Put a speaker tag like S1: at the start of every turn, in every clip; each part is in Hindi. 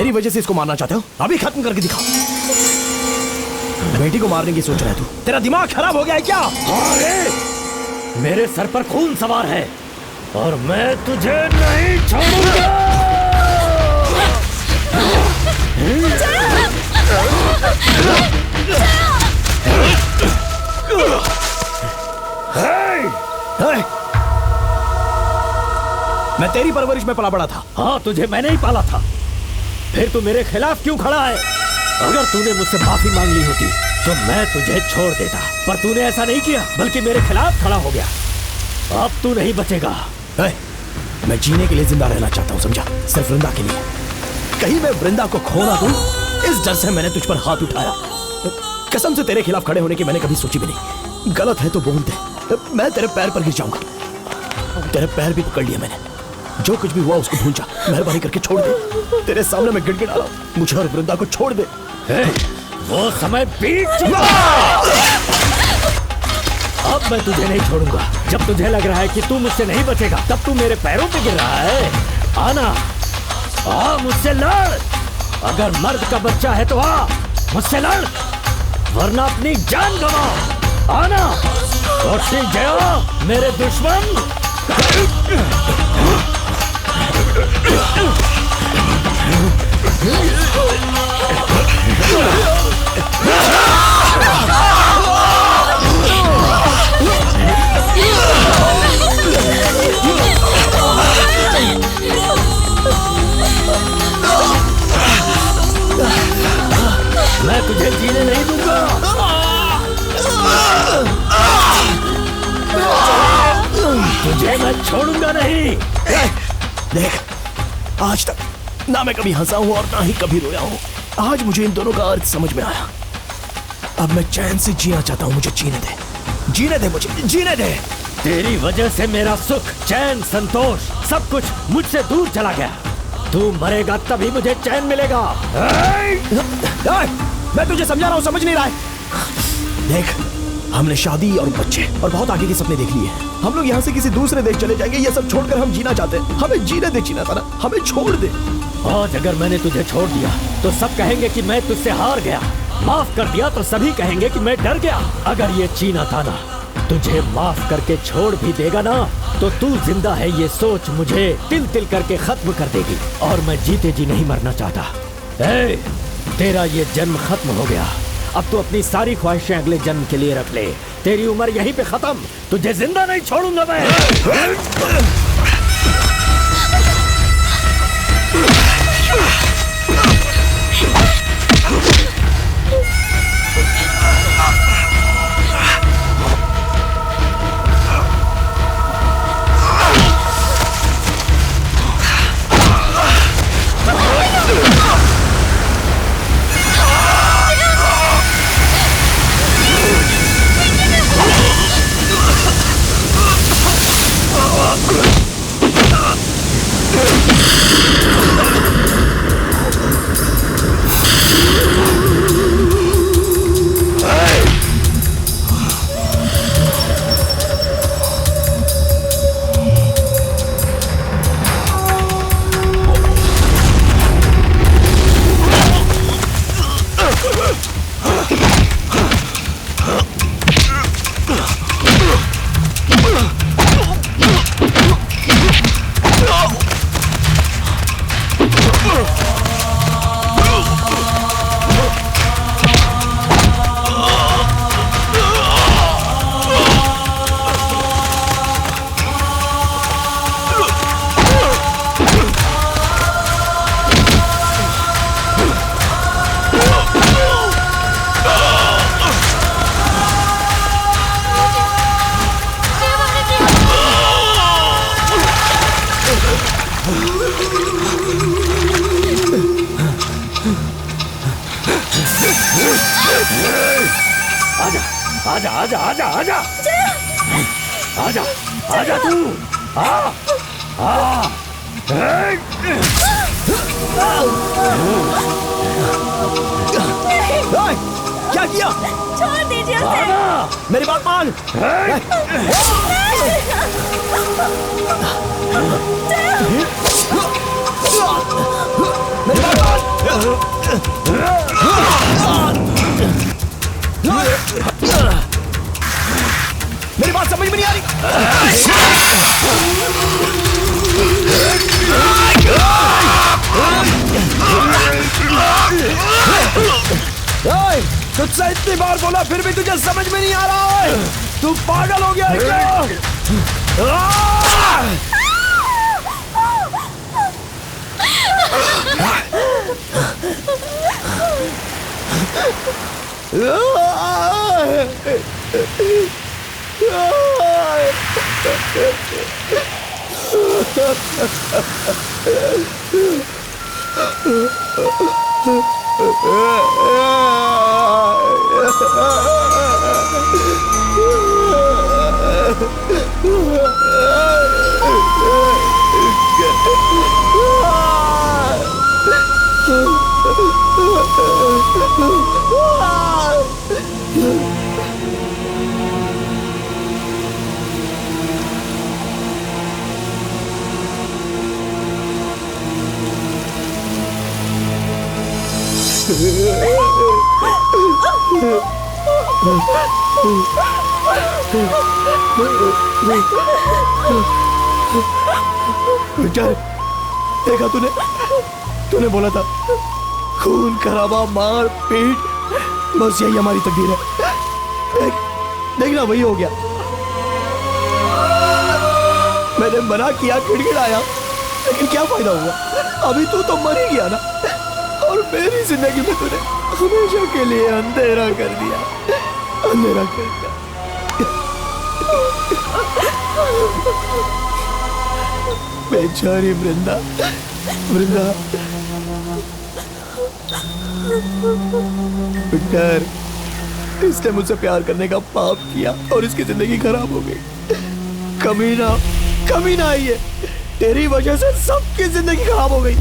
S1: मेरी वजह से इसको मारना चाहते हो? अभी खत्म करके दिखाओ। बेटी को मारने की सोच रहा है तू? तेरा दिमाग खराब हो गया है क्या?
S2: अरे मेरे सर पर खून सवार है और मैं तुझे नहीं छोड़ूंगा।
S1: मैं तेरी परवरिश में पला बड़ा था।
S2: हाँ, तुझे मैंने ही पाला था। फिर तू मेरे खिलाफ क्यों खड़ा है? अगर तूने मुझसे माफी मांग ली होती तो मैं तुझे छोड़ देता, पर तूने ऐसा नहीं किया, बल्कि मेरे खिलाफ खड़ा हो गया। अब तू नहीं बचेगा।
S1: मैं जीने के लिए जिंदा रहना चाहता हूँ, समझा? सिर्फ वृंदा के लिए। कहीं मैं वृंदा को खो ना दूं, इस डर से मैंने तुझ पर हाथ उठाया। कसम से तेरे खिलाफ खड़े होने की मैंने कभी सोची भी नहीं। गलत है तो बोल दे, मैं तेरे पैर पर गिर जाऊंगा। तेरे पैर भी पकड़ लिए मैंने। जो कुछ भी हुआ उसको भूल जा, मेहरबानी करके छोड़ दे। तेरे सामने मैं गिड़गिड़ा रहा हूं, मुझे और वृंदा को छोड़ दे।
S2: वो समय बीत चुका। अब मैं तुझे नहीं छोड़ूंगा। जब तुझे लग रहा है कि तू मुझसे नहीं बचेगा, तब तू मेरे पैरों पे गिर रहा है। आना, आ मुझसे लड़। अगर मर्द का बच्चा है तो आ मुझसे लड़, वरना अपनी जान गंवा। आना, लौटते जाओ मेरे दुश्मन। मैं तुझे जीने नहीं दूंगा। तुझे मैं छोड़ूंगा नहीं।
S1: देख, आज तक ना मैं कभी हंसा हूं और ना ही कभी रोया हूं। आज मुझे इन दोनों का अर्थ समझ में आया। अब मैं चैन से जीना चाहता हूं। मुझे जीने दे, जीने दे, मुझे जीने दे।
S2: तेरी वजह से मेरा सुख, चैन, संतोष सब कुछ मुझसे दूर चला गया। तू मरेगा तभी मुझे चैन मिलेगा।
S1: मैं तुझे समझा रहा हूं, समझ नहीं रहा है। देख, हमने शादी और बच्चे और बहुत आगे के सपने देख लिए हैं। हम लोग यहाँ से किसी दूसरे देश चले जाएंगे। ये सब छोड़कर हम जीना चाहते हैं। हमें जीने दे, जीना था ना, हमें छोड़ दे।
S2: आज अगर मैंने तुझे छोड़ दिया तो सब कहेंगे कि मैं तुझसे हार गया। माफ कर दिया तो सभी कहेंगे कि मैं डर गया। अगर ये चीना ताना तुझे माफ करके छोड़ भी देगा ना, तो तू जिंदा है ये सोच मुझे तिल तिल करके खत्म कर देगी। और मैं जीते जी नहीं मरना चाहता। तेरा ये जन्म खत्म हो गया। अब तू अपनी सारी ख्वाहिशें अगले जन्म के लिए रख ले। तेरी उम्र यहीं पे खत्म। तुझे जिंदा नहीं छोड़ूंगा मैं। आजा आजा आजा आजा आजा आजा तू
S1: क्या किया?
S3: छोड़ दीजिए उसे।
S1: मेरी बात मान। मेरी बात मान। मेरी बात समझ में नहीं आ रही। तुझसे इतनी बार बोला फिर भी तुझे समझ में नहीं आ रहा है। तू पागल हो गया है क्या? देखा तूने बोला था खून खराबा मार पीट, बस यही हमारी तकदीर है। देखना वही हो गया। मैंने मना किया, खिड़खिड़ाया, लेकिन क्या फायदा हुआ? अभी तू तो मर ही गया ना, और मेरी जिंदगी में तूने हमेशा के लिए अंधेरा कर दिया, अंधेरा कर दिया। बेचारी वृंदा, विक्टर, इसने मुझसे प्यार करने का पाप किया और इसकी जिंदगी खराब हो गई। कमीना ये, तेरी वजह से सबकी जिंदगी खराब हो गई,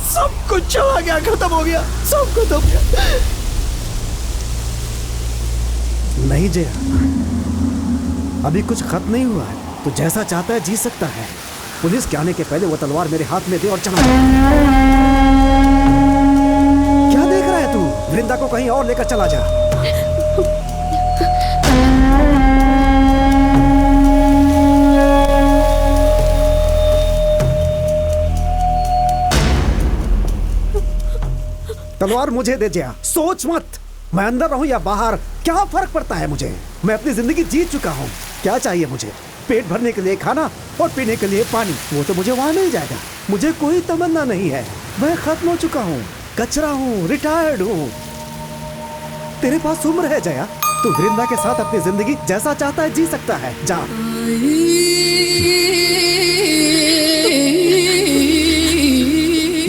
S1: सब कुछ चला गया, खत्म हो गया, सब खत्म हो गया।
S4: नहीं जया, अभी कुछ खत्म नहीं हुआ है। तो जैसा चाहता है जी सकता है। पुलिस के आने के पहले वो तलवार मेरे हाथ में दे और चला। क्या देख रहा है तू? वृंदा को कहीं और लेकर चला जा। तलवार मुझे दे जया, सोच मत। मैं अंदर रहूं या बाहर, क्या फर्क पड़ता है मुझे? मैं अपनी जिंदगी जीत चुका हूं। क्या चाहिए मुझे? पेट भरने के लिए खाना और पीने के लिए पानी, वो तो मुझे वहां मिल जाएगा। मुझे कोई तमन्ना नहीं है। मैं खत्म हो चुका हूँ, कचरा हूँ, रिटायर्ड हूँ। तेरे पास उम्र है जया, तू वृंदा के साथ अपनी जिंदगी जैसा चाहता है जी सकता है। जा।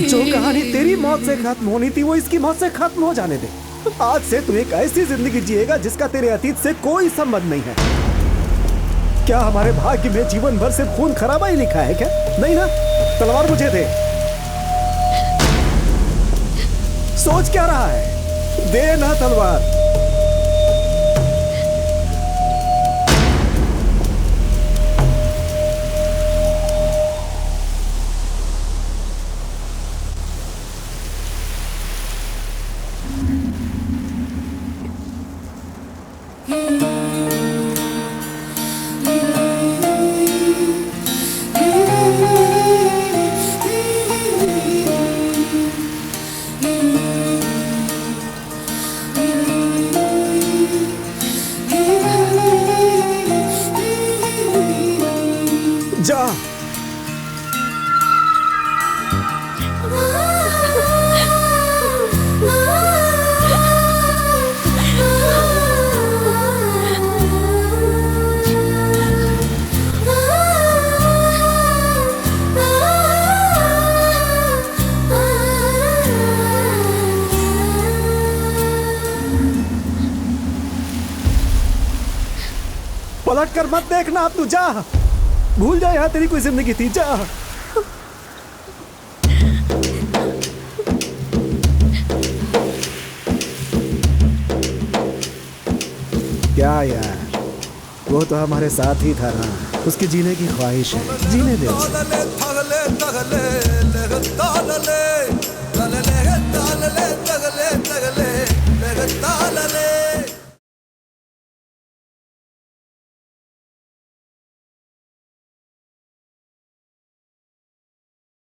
S4: जो कहानी तेरी मौत से खत्म होनी थी वो इसकी मौत से खत्म हो जाने दे। आज से तू एक ऐसी जिंदगी जिएगा जिसका तेरे अतीत से कोई संबंध नहीं है। क्या हमारे भाग्य में जीवन भर सिर्फ खून खराबा ही लिखा है क्या? नहीं ना? तलवार मुझे दे। सोच क्या रहा है? दे ना तलवार। जा। पलट कर मत देखना, अब तू जा। भूल जा यहाँ तेरी कोई जिंदगी थी। जा। क्या यार, वो तो हमारे साथ ही था ना। उसकी जीने की ख्वाहिश है, जीने दे।